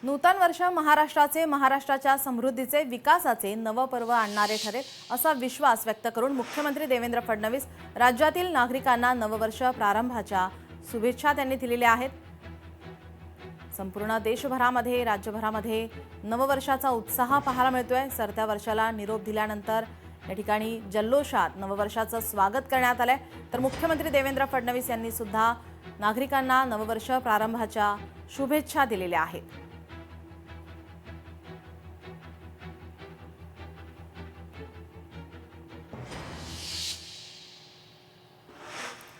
नूतन वर्ष महाराष्ट्राच्या समृद्धीचे विकासाचे नवपर्व आणणारे ठरेल असा विश्वास व्यक्त करून मुख्यमंत्री देवेंद्र फडणवीस राज्यातील नागरिकांना नववर्ष प्रारंभाच्या शुभेच्छा त्यांनी दिलेल्या आहेत। संपूर्ण देशभरामध्ये राज्यभरामध्ये नववर्षाचा उत्साह पाहायला मिळतोय। सरत्या वर्षाला निरोप दिल्यानंतर या ठिकाणी जल्लोषात नववर्षाचं स्वागत करण्यात आलंय। तर मुख्यमंत्री देवेंद्र फडणवीस यांनी सुद्धा नागरिकांना नववर्ष प्रारंभाच्या शुभेच्छा दिलेल्या आहेत।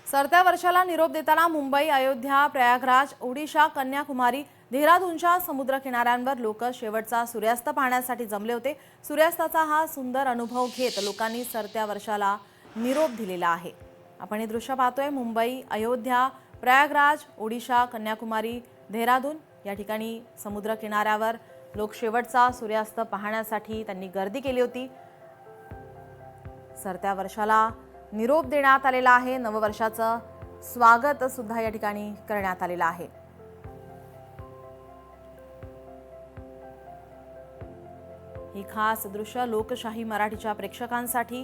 सरत्या वर्षाला निरोप देताना मुंबई, अयोध्या, प्रयागराज, ओडिशा, कन्याकुमारी, देहरादूनच्या समुद्र किनाऱ्यांवर लोक शेवटचा सूर्यास्त पाहण्यासाठी जमले होते। सूर्यास्ताचा हा सुंदर अनुभव घेत लोकांनी सरत्या वर्षाला निरोप दिलेला आहे। आपण हे दृश्य पाहतोय। मुंबई, अयोध्या, प्रयागराज, ओडिशा, कन्याकुमारी, देहरादून या ठिकाणी समुद्र किनाऱ्यावर लोक शेवटचा सूर्यास्त पाहण्यासाठी त्यांनी गर्दी केली होती। सरत्या वर्षाला निरोप देण्यात आलेला आहे। नववर्षाचं स्वागत सुद्धा या ठिकाणी करण्यात आलेलं आहे। ही खास दृश्य लोकशाही मराठीच्या प्रेक्षकांसाठी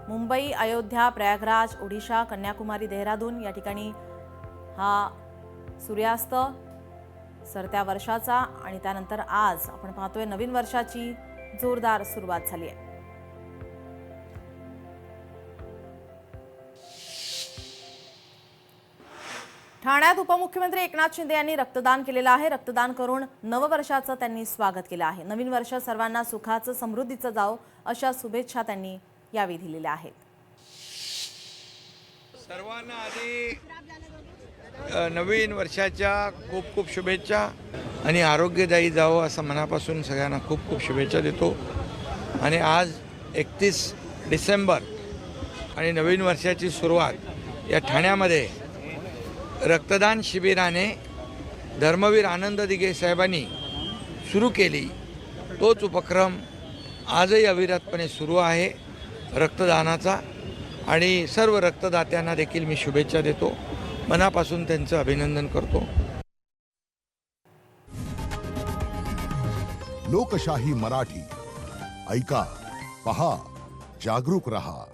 मुंबई, अयोध्या, प्रयागराज, ओडिशा, कन्याकुमारी, देहरादून या ठिकाणी हा सूर्यास्त सरत्या वर्षाचा आणि त्यानंतर आज आपण पाहतोय नवीन वर्षाची जोरदार सुरुवात झाली आहे। ठाण्यात उपमुख्यमंत्री एकनाथ शिंदे यांनी रक्तदान केलेलं आहे। रक्तदान करून नववर्षाचं त्यांनी स्वागत केलं आहे। नवीन वर्ष सर्वांना सुखाचं समृद्धीचं जावो अशा शुभेच्छा त्यांनी यावेळी दिलेल्या आहेत। सर्वांना आधी नवीन वर्षाच्या खूप खूप शुभेच्छा आणि आरोग्यदायी जावं असं मनापासून सगळ्यांना खूप खूप शुभेच्छा देतो। आणि आज 31 डिसेंबर आणि नवीन वर्षाची सुरुवात या ठाण्यामध्ये रक्तदान शिबिराने धर्मवीर आनंद दिघे साहेबांनी सुरू केली। तोच उपक्रम आजही अविरतपणे सुरू आहे रक्तदानाचा आणि सर्व रक्तदात्यांना देखील मी शुभेच्छा देतो, मनापासून त्यांचं अभिनंदन करतो। लोकशाही मराठी ऐका, पहा, जागरूक रहा।